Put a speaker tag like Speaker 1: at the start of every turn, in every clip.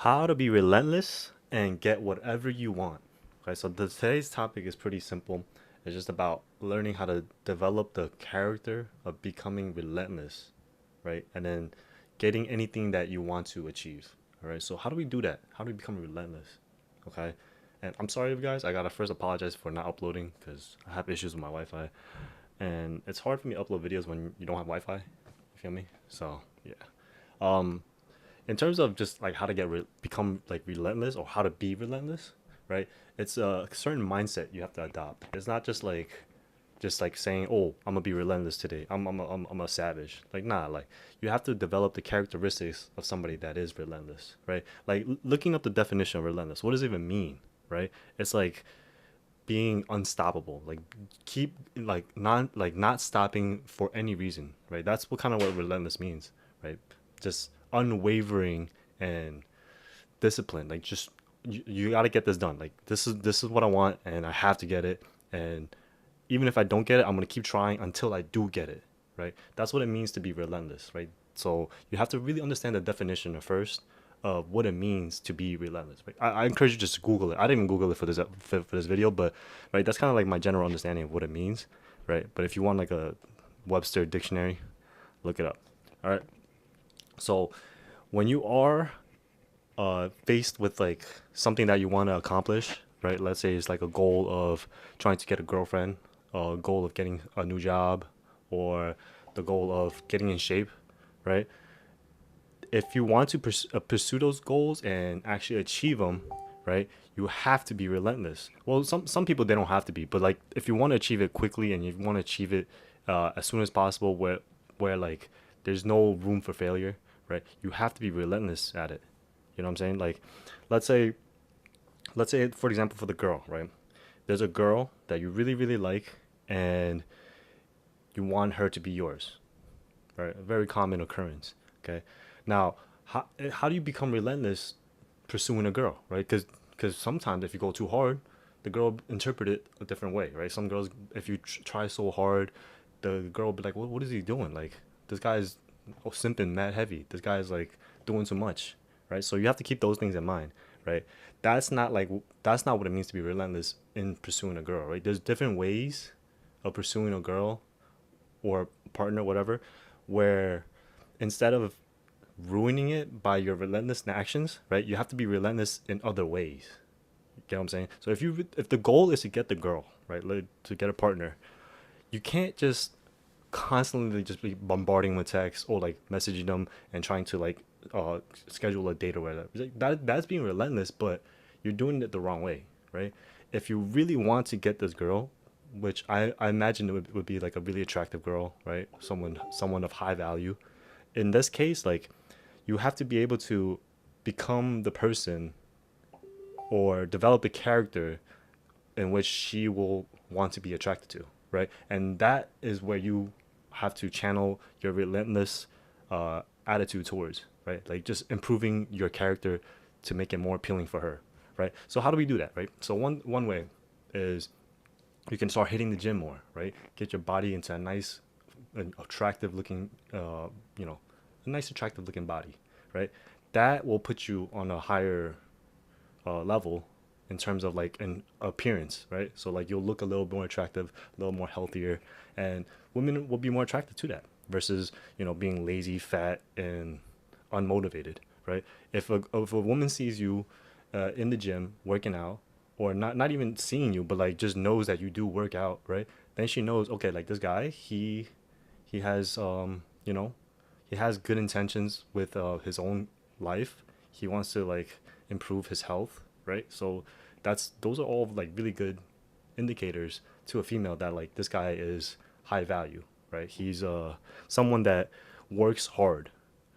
Speaker 1: How to be relentless and get whatever you want. Okay, so today's topic is pretty simple. It's just about learning how to develop the character of becoming relentless, right? And then getting anything that you want to achieve. All right, so how do we do that? How do we become relentless? Okay, and I'm sorry, guys. I gotta first apologize for not uploading because I have issues with my Wi-Fi, and it's hard for me to upload videos when you don't have Wi-Fi. You feel me? So yeah. Um, in terms of just like how to become like relentless or how to be relentless, right? It's a certain mindset you have to adopt. It's not just like saying, "Oh, I'm gonna be relentless today. I'm a savage." Like nah, like you have to develop the characteristics of somebody that is relentless, right? Like looking up the definition of relentless. What does it even mean, right? It's like being unstoppable, like keep not stopping for any reason, right? That's what relentless means, right? Just unwavering and disciplined, like just you got to get this done, like this is what I want and I have to get it, and even if I don't get it, I'm going to keep trying until I do get it, right? That's what it means to be relentless, right? So you have to really understand the definition at first of what it means to be relentless. Right? I encourage you just to Google it. I didn't even Google it for this video, but right, that's kind of like my general understanding of what it means, right? But if you want like a Webster dictionary, look it up. All right. So when you are faced with like something that you want to accomplish, right? Let's say it's like a goal of trying to get a girlfriend, a goal of getting a new job, or the goal of getting in shape, right? If you want to pursue those goals and actually achieve them, right? You have to be relentless. Well, some people they don't have to be, but like if you want to achieve it quickly and you want to achieve it as soon as possible, where like there's no room for failure, right? You have to be relentless at it. You know what I'm saying? Like, let's say for example for the girl, right? There's a girl that you really really like, and you want her to be yours, right? A very common occurrence. Okay, now how do you become relentless pursuing a girl, right? Because sometimes if you go too hard, the girl interpret it a different way, right? Some girls, if you try so hard, the girl will be like, what is he doing? Like this guy's simping mad heavy. This guy's like doing too much, right? So you have to keep those things in mind, right? That's not what it means to be relentless in pursuing a girl, right? There's different ways of pursuing a girl or partner, whatever, where instead of ruining it by your relentless actions, right? You have to be relentless in other ways. You get what I'm saying? So if the goal is to get the girl, right, like, to get a partner, you can't just constantly just be bombarding with texts or like messaging them and trying to like schedule a date or whatever. Like, that's being relentless, but you're doing it the wrong way, right? If you really want to get this girl, which I imagine would be like a really attractive girl, right? Someone of high value. In this case, like you have to be able to become the person or develop a character in which she will want to be attracted to, right? And that is where you have to channel your relentless attitude towards, right? Like just improving your character to make it more appealing for her, right? So how do we do that, right? So one way is you can start hitting the gym more, right? Get your body into a nice, attractive looking, you know, a nice attractive looking body, right? That will put you on a higher level in terms of like an appearance, right? So like you'll look a little more attractive, a little more healthier, and women will be more attracted to that versus being lazy, fat, and unmotivated, right? If a woman sees you in the gym working out, or not even seeing you, but like just knows that you do work out, right? Then she knows, okay, like this guy, he has he has good intentions with his own life. He wants to like improve his health, right? So those are all like really good indicators to a female that like this guy is high value, right? He's someone that works hard,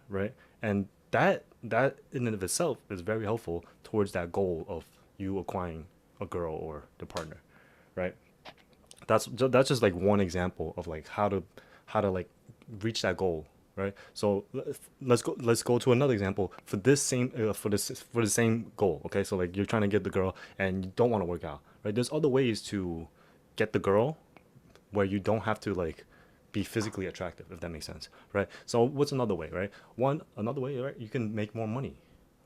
Speaker 1: right? And that in and of itself is very helpful towards that goal of you acquiring a girl or the partner, right? That's just like one example of like how to like reach that goal, right? So let's go to another example for this same for the same goal. Okay, so like you're trying to get the girl and you don't want to work out, right? There's other ways to get the girl where you don't have to like be physically attractive, if that makes sense, right? So what's another way, right? Another way, right? You can make more money,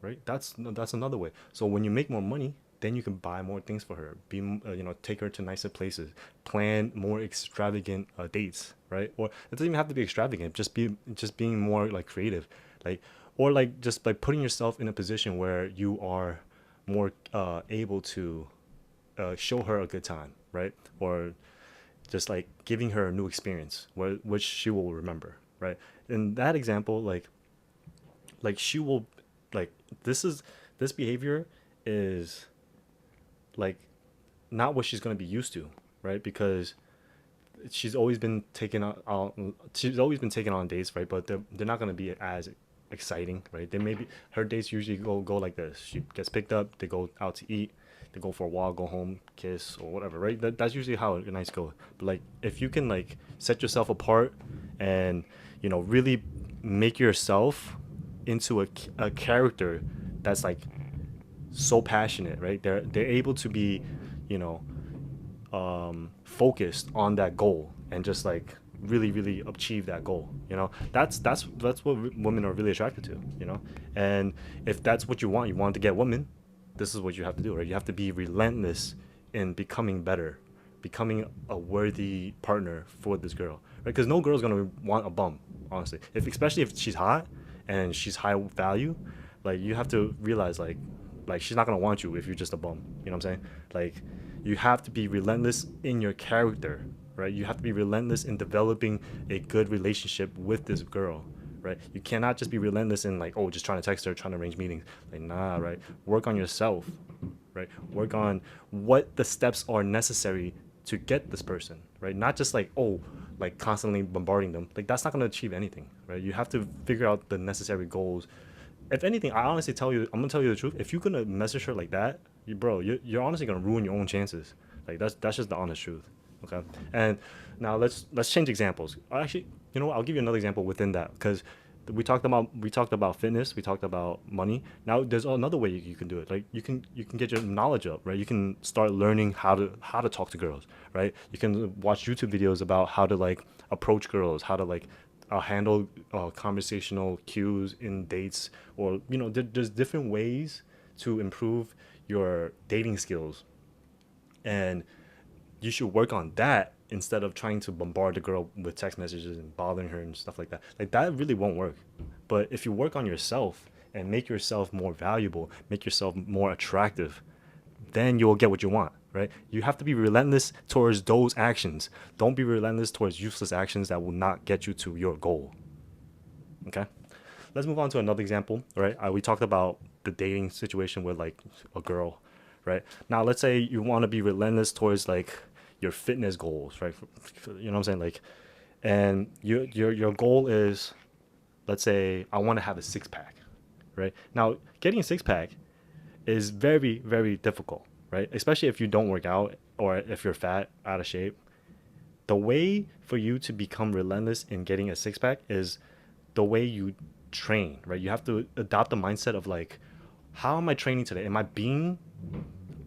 Speaker 1: right? That's another way. So when you make more money, then you can buy more things for her, take her to nicer places, plan more extravagant dates, right? Or it doesn't even have to be extravagant, just being more like creative, like, or like just like putting yourself in a position where you are more able to show her a good time, right? Or just like giving her a new experience which she will remember, right? In that example, like she will, like, this is this behavior is like not what she's going to be used to, right? Because she's always been taken on dates, right? But they're not going to be as exciting, right? They maybe her dates usually go like this: she gets picked up, they go out to eat, they go for a walk, go home, kiss or whatever, right? That's usually how a nights go. But like if you can like set yourself apart and really make yourself into a character that's like so passionate, right? They're able to be, you know, focused on that goal and just like really achieve that goal. That's what women are really attracted to. And if that's what you want to get women, this is what you have to do, right? You have to be relentless in becoming better, becoming a worthy partner for this girl, right? Because no girl's gonna want a bum, honestly. If especially if she's hot and she's high value, like you have to realize like she's not gonna want you if you're just a bum. You know what I'm saying? Like you have to be relentless in your character, right? You have to be relentless in developing a good relationship with this girl, right? You cannot just be relentless in like, oh, just trying to text her, trying to arrange meetings. Like, nah, right? Work on yourself, right? Work on what the steps are necessary to get this person, right? Not just like, oh, like constantly bombarding them. Like that's not going to achieve anything, right? You have to figure out the necessary goals. If anything, I honestly tell you, I'm gonna tell you the truth. If you're gonna message her like that, you're honestly gonna ruin your own chances. Like that's just the honest truth. Okay. And now let's change examples. Actually, you know what? I'll give you another example within that because we talked about fitness, we talked about money. Now there's another way you can do it. Like you can get your knowledge up, right? You can start learning how to talk to girls, right? You can watch YouTube videos about how to like approach girls, how to like handle conversational cues in dates, or there's different ways to improve your dating skills, and you should work on that instead of trying to bombard the girl with text messages and bothering her and stuff like that. Like that really won't work. But if you work on yourself and make yourself more valuable, make yourself more attractive, then you'll get what you want, right? You have to be relentless towards those actions. Don't be relentless towards useless actions that will not get you to your goal. Okay? Let's move on to another example, right? We talked about the dating situation with like a girl, right? Now, let's say you want to be relentless towards like your fitness goals, right? You know what I'm saying? Like, and your goal is, let's say, I want to have a six pack, right? Now, getting a six pack is very difficult, right? Especially if you don't work out or if you're fat, out of shape. The way for you to become relentless in getting a six pack is the way you train, right? You have to adopt the mindset of like, how am I training today? Am I being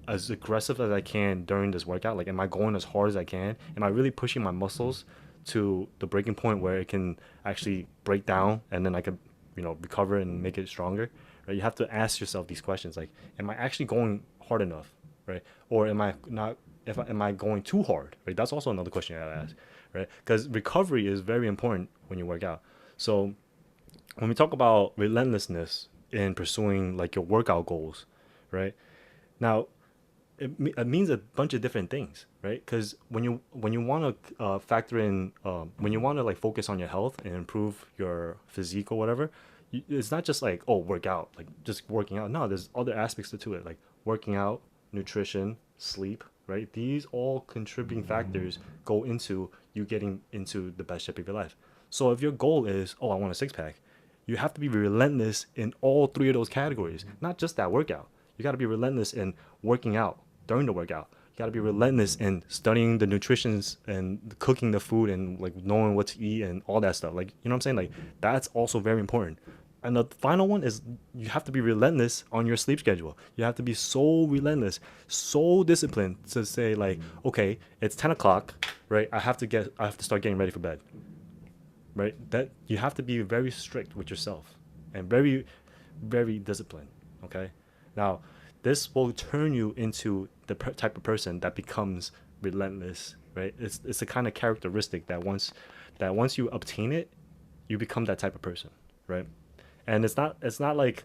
Speaker 1: as aggressive as I can during this workout? Like, am I going as hard as I can? Am I really pushing my muscles to the breaking point where it can actually break down and then I could, recover and make it stronger? Right? You have to ask yourself these questions like, am I actually going hard enough? Right? Or am I not? Am I going too hard? Right? That's also another question you gotta ask, right? Because recovery is very important when you work out. So when we talk about relentlessness in pursuing like your workout goals, right? Now it means a bunch of different things, right? Because when you want to factor in when you want to like focus on your health and improve your physique or whatever, it's not just like, oh, work out, like just working out. No, there's other aspects to it, like working out, nutrition, sleep, right? These all contributing factors go into you getting into the best shape of your life. So if your goal is, oh, I want a six pack, you have to be relentless in all three of those categories, not just that workout. You got to be relentless in working out during the workout. You got to be relentless in studying the nutritions and cooking the food and like knowing what to eat and all that stuff. Like, you know what I'm saying? Like, that's also very important. And the final one is you have to be relentless on your sleep schedule. You have to be so relentless, so disciplined to say like, okay, it's 10 o'clock, right? I have to start getting ready for bed, right? That you have to be very strict with yourself and very disciplined. Okay, now this will turn you into the type of person that becomes relentless, right? It's a kind of characteristic that once you obtain it, you become that type of person, right? And it's not like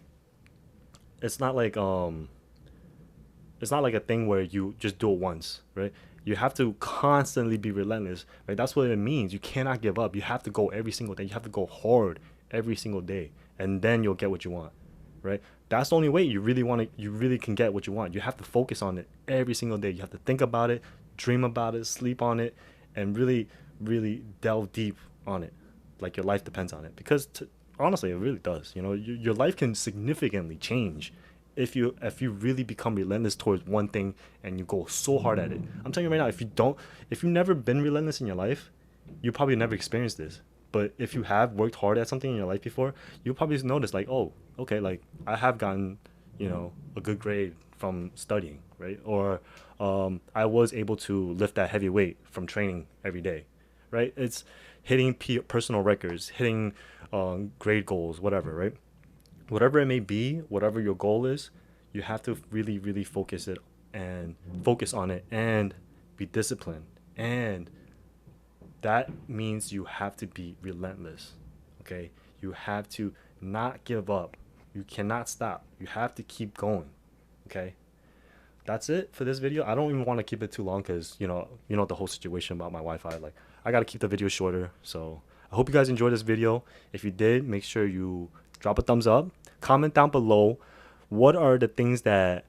Speaker 1: it's not like a thing where you just do it once, right? You have to constantly be relentless, right? That's what it means. You cannot give up. You have to go every single day. You have to go hard every single day, and then you'll get what you want, right? That's the only way you really want to. You really can get what you want. You have to focus on it every single day. You have to think about it, dream about it, sleep on it, and really delve deep on it, like your life depends on it. Because honestly, it really does. You know, your life can significantly change if you really become relentless towards one thing and you go so hard at it. I'm telling you right now, if you've never been relentless in your life, you probably never experienced this. But if you have worked hard at something in your life before, you'll probably notice like, oh, okay, like I have gotten, a good grade from studying, right? Or I was able to lift that heavy weight from training every day, right? It's hitting personal records, hitting grade goals, whatever, right? Whatever it may be, whatever your goal is, you have to really focus on it and be disciplined. And that means you have to be relentless. Okay? You have to not give up. You cannot stop. You have to keep going. Okay? That's it for this video. I don't even want to keep it too long because the whole situation about my Wi-Fi. Like, I gotta keep the video shorter. So I hope you guys enjoyed this video. If you did, make sure you drop a thumbs up. Comment down below what are the things that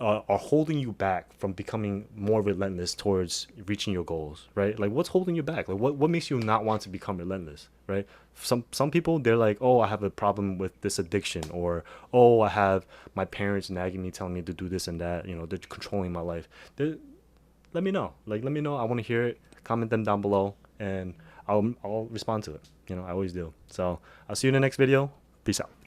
Speaker 1: are holding you back from becoming more relentless towards reaching your goals, right? Like, what's holding you back? Like, what makes you not want to become relentless, right? Some people, they're like, oh, I have a problem with this addiction, or oh, I have my parents nagging me, telling me to do this and that. They're controlling my life. Let me know. Like, let me know. I want to hear it. Comment them down below, and I'll respond to it. I always do. So I'll see you in the next video. Peace out.